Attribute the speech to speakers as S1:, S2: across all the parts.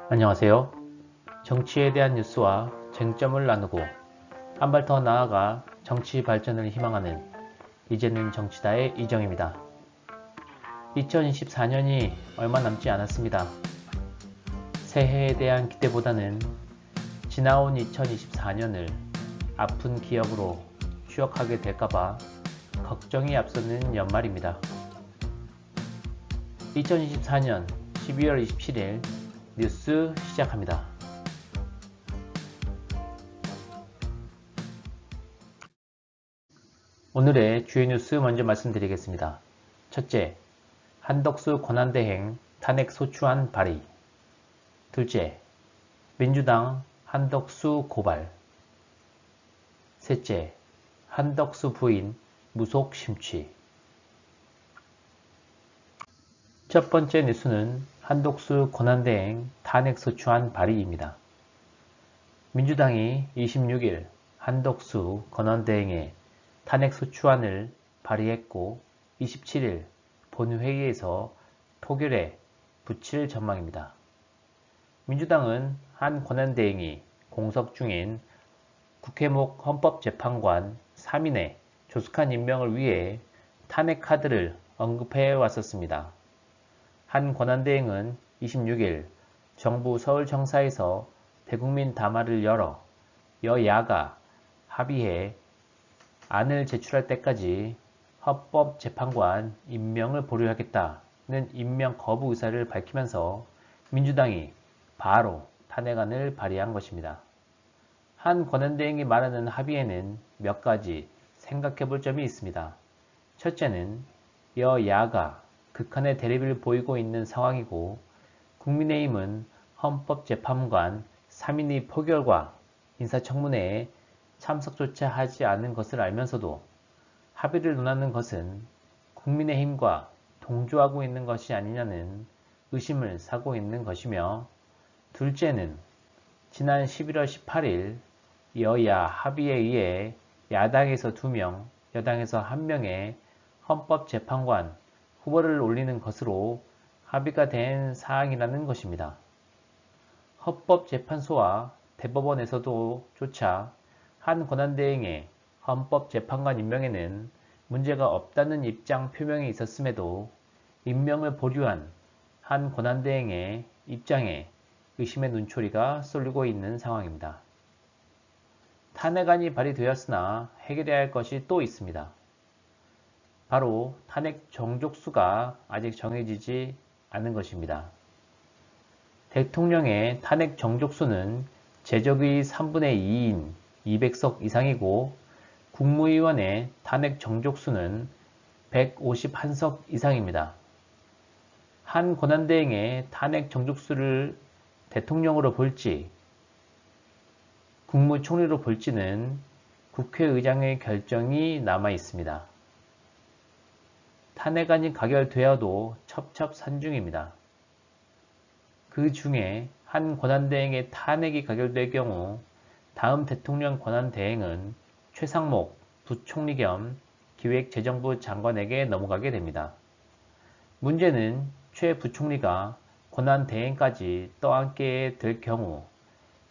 S1: 안녕하세요. 정치에 대한 뉴스와 쟁점을 나누고 한 발 더 나아가 정치 발전을 희망하는 이제는 정치다의 이정입니다. 2024년이 얼마 남지 않았습니다. 새해에 대한 기대보다는 지나온 2024년을 아픈 기억으로 추억하게 될까봐 걱정이 앞서는 연말입니다. 2024년 12월 27일 뉴스 시작합니다. 오늘의 주요 뉴스 먼저 말씀드리겠습니다. 첫째, 한덕수 권한대행 탄핵 소추안 발의. 둘째, 민주당 한덕수 고발. 셋째, 한덕수 부인 무속 심취. 첫 번째 뉴스는 한덕수 권한대행 탄핵 소추안 발의입니다. 민주당이 26일 한덕수 권한대행의 탄핵 소추안을 발의했고 27일 본회의에서 표결에 붙일 전망입니다. 민주당은 한 권한대행이 공석 중인 국회목 헌법재판관 3인의 조속한 임명을 위해 탄핵 카드를 언급해 왔었습니다. 한 권한대행은 26일 정부 서울청사에서 대국민 담화를 열어 여야가 합의해 안을 제출할 때까지 헌법재판관 임명을 보류하겠다는 임명 거부 의사를 밝히면서 민주당이 바로 탄핵안을 발의한 것입니다. 한 권한대행이 말하는 합의에는 몇 가지 생각해 볼 점이 있습니다. 첫째는 여야가 극한의 대립을 보이고 있는 상황이고 국민의힘은 헌법재판관 3인의 표결과 인사청문회에 참석조차 하지 않은 것을 알면서도 합의를 논하는 것은 국민의힘과 동조하고 있는 것이 아니냐는 의심을 사고 있는 것이며, 둘째는 지난 11월 18일 여야 합의에 의해 야당에서 2명, 여당에서 1명의 헌법재판관 후보를 올리는 것으로 합의가 된 사항이라는 것입니다. 헌법재판소와 대법원에서도 조차 한 권한대행의 헌법재판관 임명에는 문제가 없다는 입장 표명이 있었음에도 임명을 보류한 한 권한대행의 입장에 의심의 눈초리가 쏠리고 있는 상황입니다. 탄핵안이 발의되었으나 해결해야 할 것이 또 있습니다. 바로 탄핵 정족수가 아직 정해지지 않은 것입니다. 대통령의 탄핵 정족수는 제적의 3분의 2인 200석 이상이고 국무위원의 탄핵 정족수는 151석 이상입니다. 한 권한대행의 탄핵 정족수를 대통령으로 볼지 국무총리로 볼지는 국회의장의 결정이 남아 있습니다. 탄핵안이 가결되어도 첩첩산중입니다. 그 중에 한 권한대행의 탄핵이 가결될 경우 다음 대통령 권한대행은 최상목 부총리 겸 기획재정부 장관에게 넘어가게 됩니다. 문제는 최 부총리가 권한대행까지 떠안게 될 경우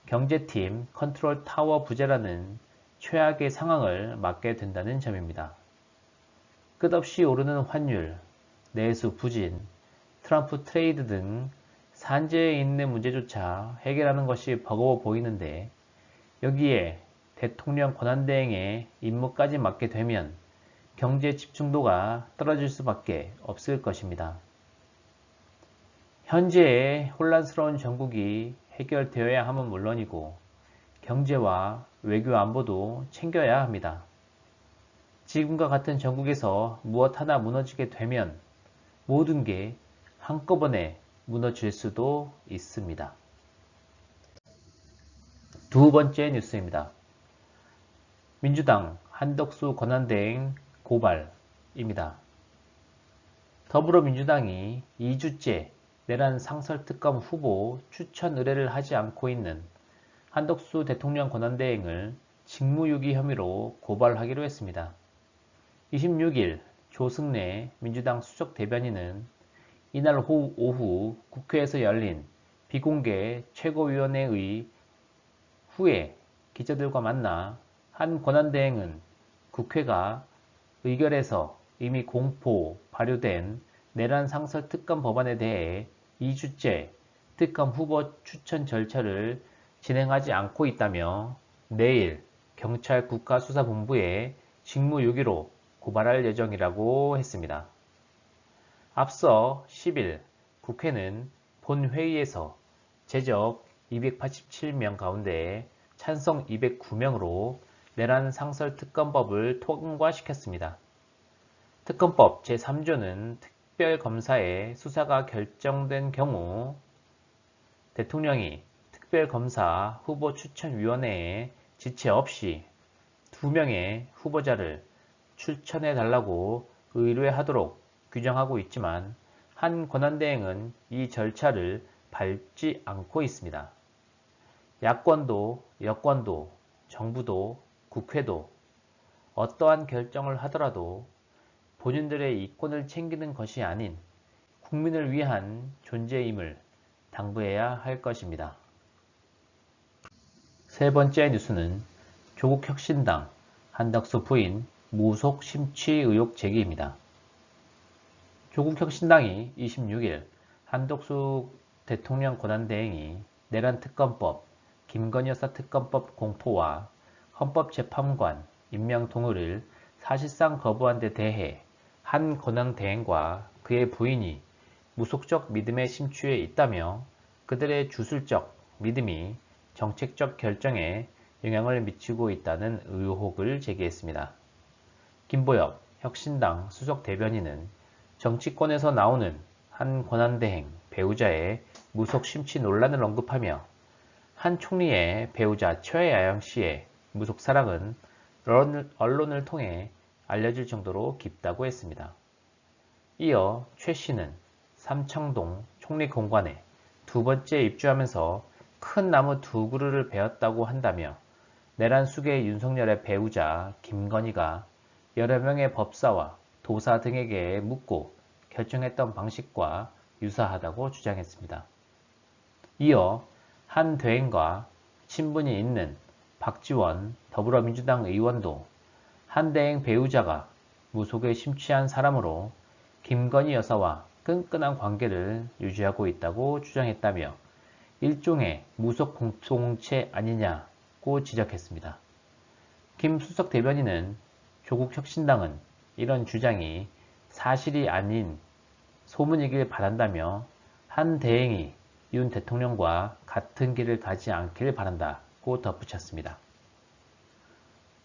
S1: 경제팀 컨트롤 타워 부재라는 최악의 상황을 맞게 된다는 점입니다. 끝없이 오르는 환율, 내수 부진, 트럼프 트레이드 등 산재에 있는 문제조차 해결하는 것이 버거워 보이는데 여기에 대통령 권한대행의 임무까지 맡게 되면 경제 집중도가 떨어질 수밖에 없을 것입니다. 현재의 혼란스러운 정국이 해결되어야 함은 물론이고 경제와 외교 안보도 챙겨야 합니다. 지금과 같은 정국에서 무엇 하나 무너지게 되면 모든 게 한꺼번에 무너질 수도 있습니다. 두 번째 뉴스입니다. 민주당 한덕수 권한대행 고발입니다. 더불어민주당이 2주째 내란 상설특검 후보 추천 의뢰를 하지 않고 있는 한덕수 대통령 권한대행을 직무유기 혐의로 고발하기로 했습니다. 26일 조승래 민주당 수석 대변인은 이날 오후 국회에서 열린 비공개 최고위원회의 후에 기자들과 만나 한 권한대행은 국회가 의결해서 이미 공포 발효된 내란 상설 특검 법안에 대해 2주째 특검 후보 추천 절차를 진행하지 않고 있다며 내일 경찰 국가수사본부에 직무유기로 고발할 예정이라고 했습니다. 앞서 10일 국회는 본회의에서 제적 287명 가운데 찬성 209명으로 내란 상설 특검법을 통과시켰습니다. 특검법 제3조는 특별검사의 수사가 결정된 경우 대통령이 특별검사 후보추천위원회에 지체 없이 2명의 후보자를 추천해달라고 의뢰하도록 규정하고 있지만 한 권한대행은 이 절차를 밟지 않고 있습니다. 야권도 여권도 정부도 국회도 어떠한 결정을 하더라도 본인들의 이권을 챙기는 것이 아닌 국민을 위한 존재임을 당부해야 할 것입니다. 세 번째 뉴스는 조국혁신당 한덕수 부인 무속 심취 의혹 제기입니다. 조국혁신당이 26일 한덕수 대통령 권한대행이 내란특검법, 김건희 여사 특검법 공포와 헌법재판관 임명 동의를 사실상 거부한 데 대해 한 권한대행과 그의 부인이 무속적 믿음에 심취해 있다며 그들의 주술적 믿음이 정책적 결정에 영향을 미치고 있다는 의혹을 제기했습니다. 김보엽 혁신당 수석 대변인은 정치권에서 나오는 한 권한대행 배우자의 무속 심취 논란을 언급하며 한 총리의 배우자 최야영 씨의 무속 사랑은 언론을 통해 알려질 정도로 깊다고 했습니다. 이어 최 씨는 삼청동 총리 공관에 두 번째 입주하면서 큰 나무 두 그루를 베었다고 한다며 내란 숙의 윤석열의 배우자 김건희가 여러 명의 법사와 도사 등에게 묻고 결정했던 방식과 유사하다고 주장했습니다. 이어 한 대행과 친분이 있는 박지원 더불어민주당 의원도 한 대행 배우자가 무속에 심취한 사람으로 김건희 여사와 끈끈한 관계를 유지하고 있다고 주장했다며 일종의 무속 공동체 아니냐고 지적했습니다. 김 수석 대변인은 조국 혁신당은 이런 주장이 사실이 아닌 소문이길 바란다며 한 대행이 윤 대통령과 같은 길을 가지 않길 바란다고 덧붙였습니다.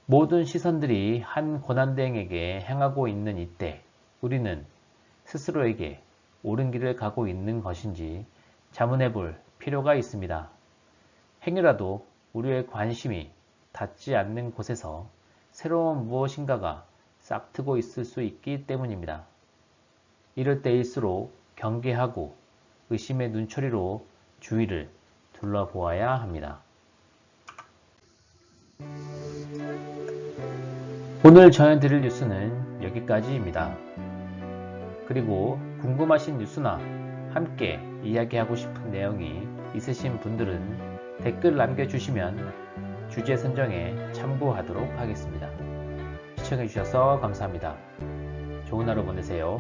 S1: 모든 시선들이 한 권한대행에게 향하고 있는 이때 우리는 스스로에게 옳은 길을 가고 있는 것인지 자문해 볼 필요가 있습니다. 행여라도 우리의 관심이 닿지 않는 곳에서 새로운 무엇인가가 싹트고 있을 수 있기 때문입니다. 이럴 때일수록 경계하고 의심의 눈초리로 주위를 둘러보아야 합니다. 오늘 전해드릴 뉴스는 여기까지입니다. 그리고 궁금하신 뉴스나 함께 이야기하고 싶은 내용이 있으신 분들은 댓글 남겨주시면 주제 선정에 참고하도록 하겠습니다. 시청해주셔서 감사합니다. 좋은 하루 보내세요.